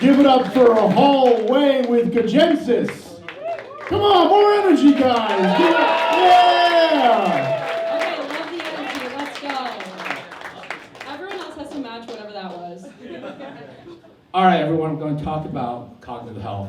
Give it up for a hallway with Congensus. Come on, more energy, guys. Yeah. Okay, love the energy. Let's go. Everyone else has to match whatever that was. All right, everyone, I'm going to talk about cognitive health.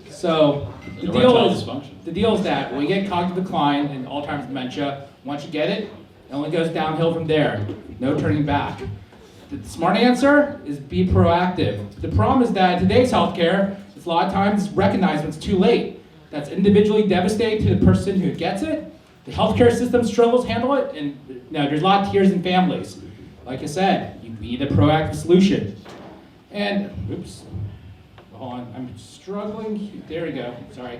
So the deal is that when you get cognitive decline and Alzheimer's dementia, once you get it, it only goes downhill from there. No turning back. The smart answer is be proactive. The problem is that today's healthcare is a lot of times recognized when it's too late. That's individually devastating to the person who gets it. The healthcare system struggles to handle it, and there's a lot of tears in families. Like I said, you need a proactive solution. And, oops, hold on, I'm struggling. There we go, sorry.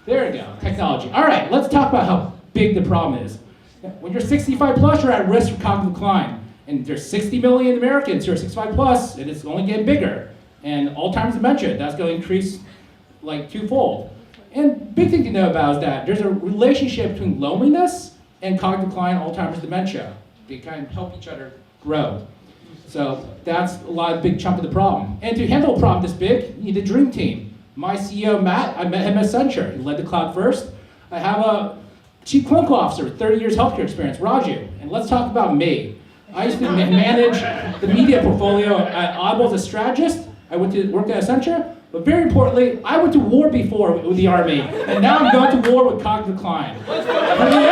There we go, technology. All right, let's talk about how big the problem is. When you're 65 plus, you're at risk for cognitive decline. And there's 60 million Americans who are 65 plus, and it's only getting bigger. And Alzheimer's dementia, that's going to increase like twofold. And big thing to know about is that there's a relationship between loneliness and cognitive decline, Alzheimer's dementia. They kind of help each other grow. So that's a lot of big chunk of the problem. And to handle a problem this big, you need a dream team. My CEO, Matt, I met him at Accenture. He led the cloud first. I have a chief clinical officer with 30 years healthcare experience, Raju. And let's talk about me. I used to manage the media portfolio at Audible as a strategist. I went to work at Accenture, but very importantly, I went to war before with the Army, and now I'm going to war with cognitive decline. Yeah!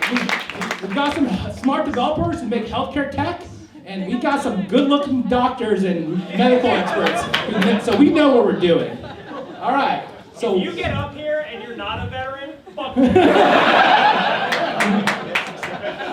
So, we've got some smart developers who make healthcare tech, and we got some good-looking doctors and medical experts, so we know what we're doing. All right. So if you get up here and you're not a veteran, fuck you.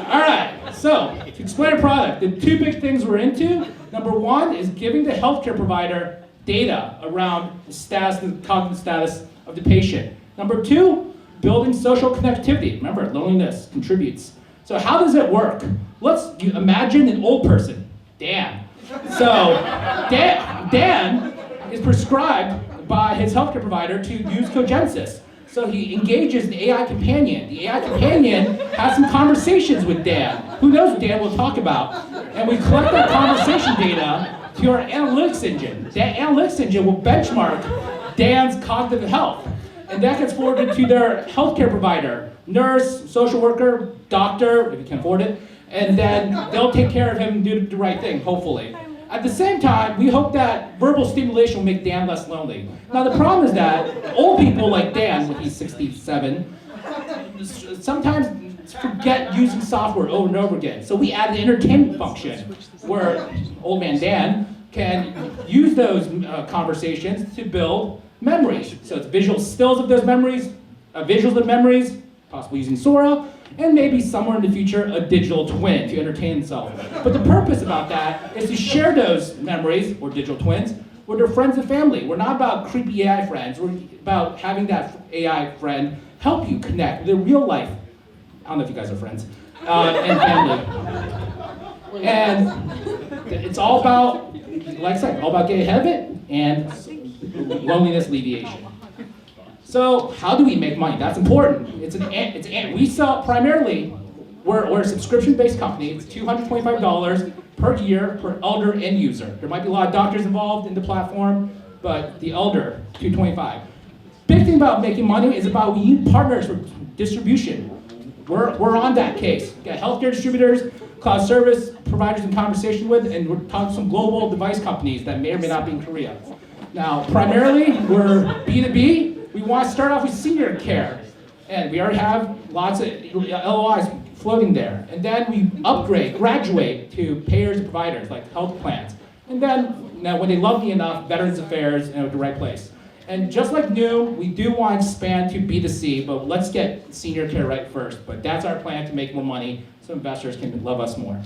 All right, so to explain our product, the two big things we're into, number one is giving the healthcare provider data around the status, the cognitive status of the patient. Number two, building social connectivity. Remember, loneliness contributes. So how does it work? Let's imagine an old person, Dan. So Dan is prescribed by his healthcare provider to use Congensus. So he engages the AI companion. The AI companion has some conversations with Dan. Who knows what Dan will talk about? And we collect that conversation data to our analytics engine. That analytics engine will benchmark Dan's cognitive health. And that gets forwarded to their healthcare provider, nurse, social worker, doctor, if you can afford it. And then they'll take care of him and do the right thing, hopefully. At the same time, we hope that verbal stimulation will make Dan less lonely. Now the problem is that old people like Dan, when he's 67, sometimes forget using software over and over again. So we add an entertainment function where old man Dan can use those conversations to build memories. So it's visual stills of those memories, visuals of memories, possibly using Sora, and maybe somewhere in the future, a digital twin to entertain himself. But the purpose about that is to share those memories, or digital twins, with their friends and family. We're not about creepy AI friends, we're about having that AI friend help you connect with the real life, I don't know if you guys are friends, and family. And it's all about, like I said, all about getting ahead of it and loneliness alleviation. So how do we make money? That's important. We sell primarily, we're a subscription-based company. It's $225 per year per elder end user. There might be a lot of doctors involved in the platform, but the elder, $225. Big thing about making money is about we need partners for distribution. We're on that case. We've got healthcare distributors, cloud service providers in conversation with, and we're talking to some global device companies that may or may not be in Korea. Now, primarily, we're B2B. We want to start off with senior care, and we already have lots of LOIs floating there. And then we graduate to payers and providers, like health plans. And then, when they love me enough, Veterans Affairs, and the right place. And just like new, we do want to expand to B2C, but let's get senior care right first. But that's our plan to make more money so investors can love us more.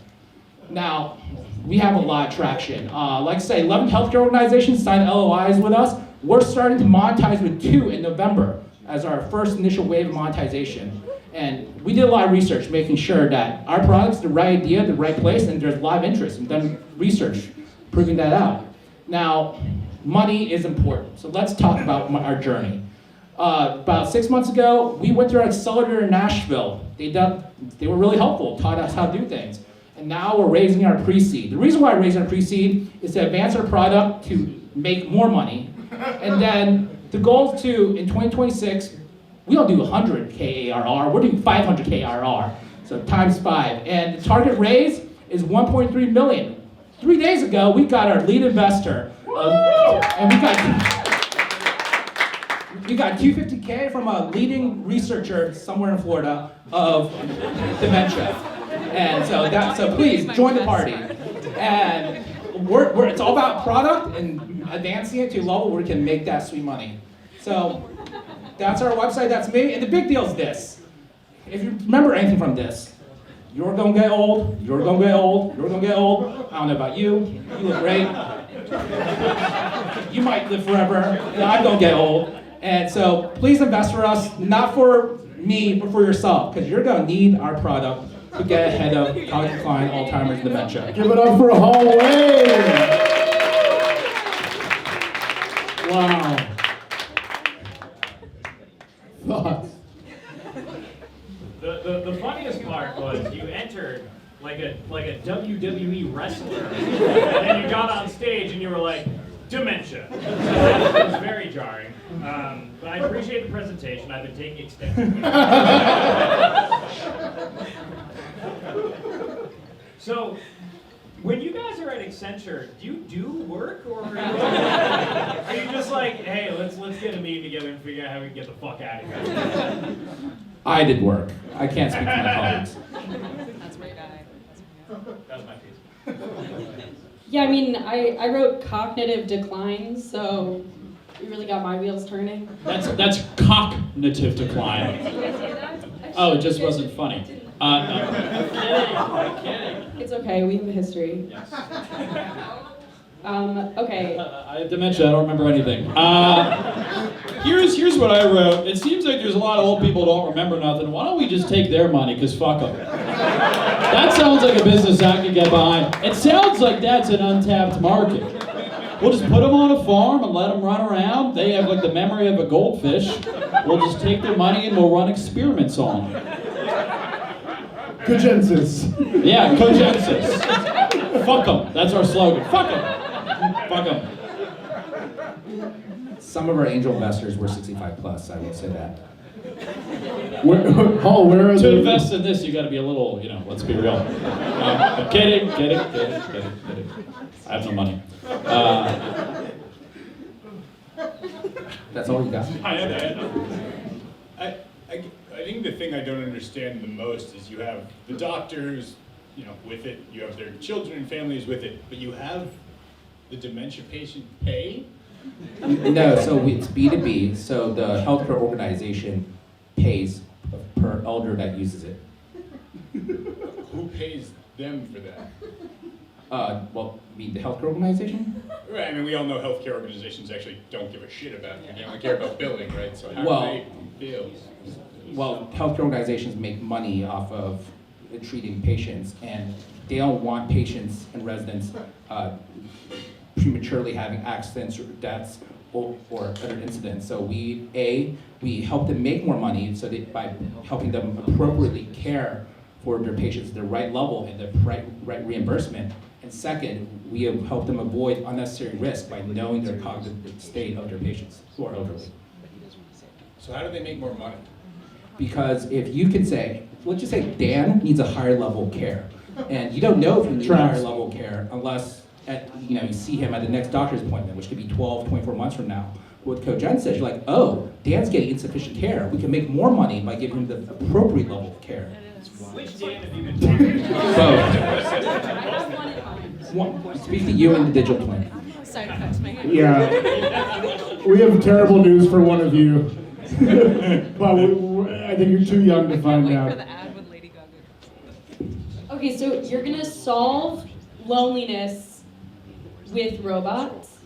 Now, we have a lot of traction. Like I say, 11 healthcare organizations signed LOIs with us. We're starting to monetize with 2 in November as our first initial wave of monetization. And we did a lot of research making sure that our product's the right idea, the right place, and there's a lot of interest. We've done research proving that out. Now, money is important. So let's talk about our journey. About 6 months ago, we went through our accelerator in Nashville. They were really helpful, taught us how to do things. and now we're raising our pre-seed. The reason why we're raising our pre-seed is to advance our product to make more money. And then the goal is to, in 2026, we don't do 100K ARR, we're doing 500K ARR, so times 5. And the target raise is 1.3 million. 3 days ago, we got our lead investor, and we got 250K from a leading researcher somewhere in Florida of dementia. And so please join the party. And it's all about product and advancing it to a level where we can make that sweet money. So that's our website, that's me. And the big deal is this. If you remember anything from this, you're gonna get old, you're gonna get old, you're gonna get old. I don't know about you, you look great. You might live forever, and I'm gonna get old. And so please invest for us, not for me, but for yourself, because you're gonna need our product to get ahead of cognitive decline, Alzheimer's, and dementia. Give it up for a hallway. Wow. Thoughts? The funniest part was you entered like a WWE wrestler, and then you got on stage and you were like, dementia. So it was very jarring. But I appreciate the presentation. I've been taking extensive notes. So, when you guys are at Accenture, do you do work, or are you just like, hey, let's get a meeting together and figure out how we can get the fuck out of here? I did work. I can't speak for my colleagues. That's my guy. That was my piece. Yeah, I mean, I wrote cognitive decline, so you really got my wheels turning. That's cognitive decline. Oh, it just wasn't funny. No. I'm kidding. It's okay, we have a history. Yes. Okay. I have dementia, I don't remember anything. Here's what I wrote. It seems like there's a lot of old people who don't remember nothing. Why don't we just take their money, because fuck them. That sounds like a business I could get behind. It sounds like that's an untapped market. We'll just put them on a farm and let them run around. They have like the memory of a goldfish. We'll just take their money and we'll run experiments on them. Congensus. Yeah, Congensus. Fuck them. That's our slogan. Fuck them. Fuck them. Some of our angel investors were 65 plus, I will say that. Where are To they? invest in this, you got to be a little, let's be real. I'm kidding. I have no money. That's all you got. I think the thing I don't understand the most is you have the doctors, with it, you have their children and families with it, but you have the dementia patient pay? No, so it's B2B, so the healthcare organization pays per elder that uses it. Who pays them for that? Well, you mean the healthcare organization? Right, I mean, we all know healthcare organizations actually don't give a shit about it. They only care about billing, right? So how Well, do they bill? Well, healthcare organizations make money off of treating patients, and they don't want patients and residents prematurely having accidents or deaths or other incidents. So we help them make more money so that by helping them appropriately care for their patients at the right level and the right reimbursement. And second, we have helped them avoid unnecessary risk by knowing their cognitive state of their patients who are elderly. So how do they make more money? Because if you can say, let's just say Dan needs a higher level of care, and you don't know if he needs a higher level of care unless you see him at the next doctor's appointment, which could be 12, 24 months from now. With Congensus, you're like, oh, Dan's getting insufficient care. We can make more money by giving him the appropriate level of care. Which Dan have you been talking to? Both. Speak to you in the digital twin. Side effects, man. Yeah. We have terrible news for one of you. But I think you're too young to find Wait for out. the ad with Lady Gaga. Okay, so you're gonna solve loneliness with robots?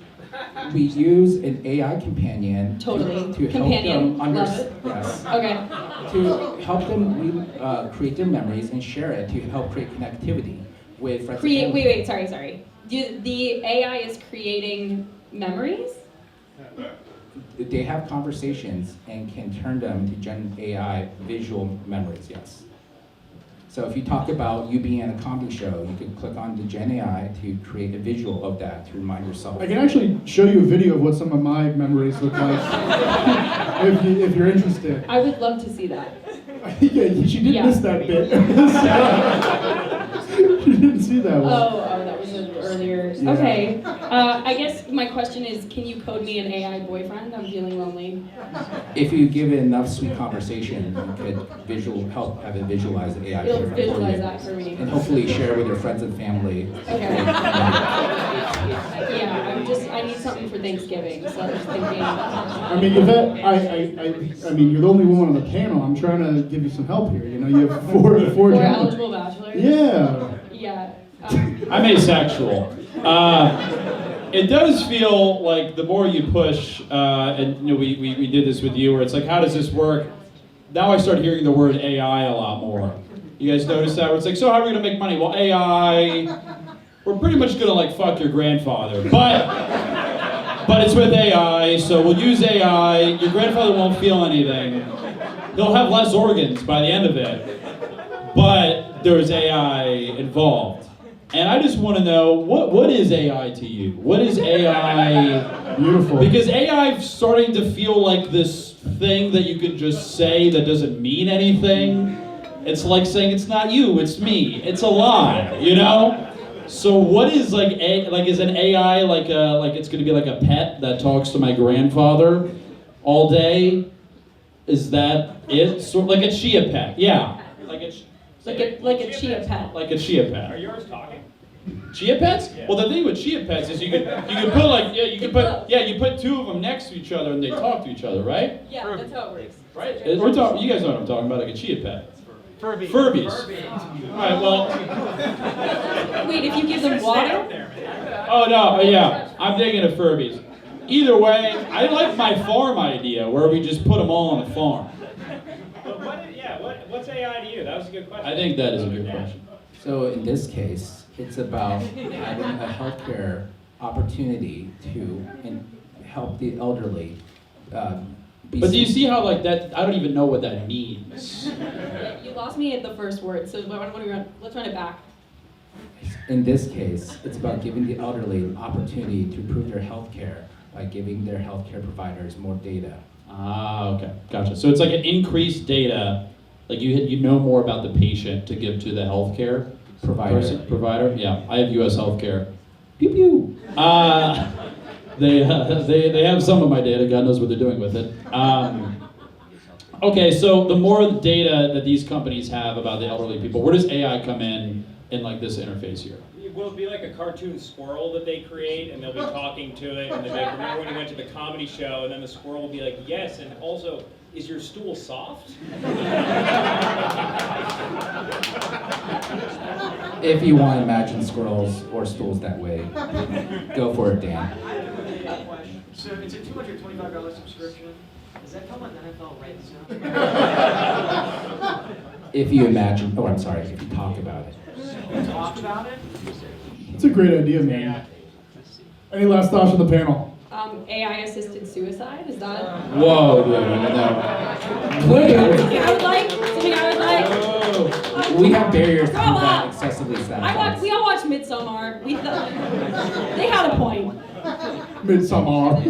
We use an AI companion Totally. to help Companion, them love it. yes, Okay. to help them create their memories and share it to help create connectivity with friends. and family. Wait, sorry. The AI is creating memories? They have conversations and can turn them to Gen AI visual memories, yes. So if you talk about you being in a comedy show, you can click on the Gen AI to create a visual of that to remind yourself. I can actually show you a video of what some of my memories look like, if you're interested. I would love to see that. Yeah, she did Yeah. miss that bit. She didn't see that one. Oh, that was an earlier. Yeah. Okay. I guess my question is, can you code me an AI boyfriend? I'm feeling lonely. If you give it enough sweet conversation, you could help have it visualize the AI It'll boyfriend for visualize you. that for me. And hopefully share with your friends and family. Okay. Yeah, I need something for Thanksgiving, so I was thinking. I mean, Yvette, I mean, you're the only woman on the panel. I'm trying to give you some help here. You know, you have four For gentlemen. eligible bachelors? Yeah. Yeah. I'm asexual. It does feel like the more you push, and you know, we did this with you, where it's like, how does this work? Now I start hearing the word AI a lot more. You guys notice that? Where it's like, so how are we gonna make money? Well, AI, we're pretty much gonna like fuck your grandfather, but it's with AI, so we'll use AI. Your grandfather won't feel anything. He'll have less organs by the end of it, but there's AI involved. And I just want to know, what is AI to you? What is AI? Beautiful. Because AI is starting to feel like this thing that you could just say that doesn't mean anything. It's like saying it's not you, it's me. It's a lie, you know? So what is is an AI like it's going to be like a pet that talks to my grandfather all day? Is that it? Sort like a chia pet? Yeah. Like a chia pet. Like a chia pet. Are yours talking? Chia pets? Yeah. Well, the thing with chia pets is you could put like you put two of them next to each other and they talk to each other, right? Yeah, that's how it works. Right. We're talking. You guys know what I'm talking about, like a chia pet. Furbies. Furbies. All right. Well. Wait, if you give them water? Oh no. Yeah. I'm thinking of Furbies. Either way, I like my farm idea where we just put them all on the farm. But what's AI to you? That was a good question. I think that is a good question. So in this case, it's about having a healthcare opportunity to help the elderly. But do you see how like that? I don't even know what that means. You lost me at the first word, so let's run it back. In this case, it's about giving the elderly an opportunity to improve their healthcare by giving their healthcare providers more data. Ah, okay, gotcha. So it's like an increased data, like you know more about the patient to give to the healthcare provider. Yeah, I have U.S. healthcare. Pew pew. They have some of my data. God knows what they're doing with it. Okay, so the more data that these companies have about the elderly people, where does AI come in like this interface here? Will it be like a cartoon squirrel that they create, and they'll be talking to it, and they'll be like, remember when you went to the comedy show, and then the squirrel will be like, yes, and also, is your stool soft? If you want to imagine squirrels or stools that way, go for it, Dan. So it's a $225 subscription. Does that come on NFL Red Zone? If you imagine, if you talk about it. Talk about it? It's a great idea, man. Any last thoughts from the panel? AI-assisted suicide, is that? Whoa, no. Something I would like. We have barriers to Grow keep that up. excessively sad. We all watched Midsommar. They had a point. Midsommar.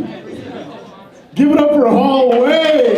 Give it up for Hallway!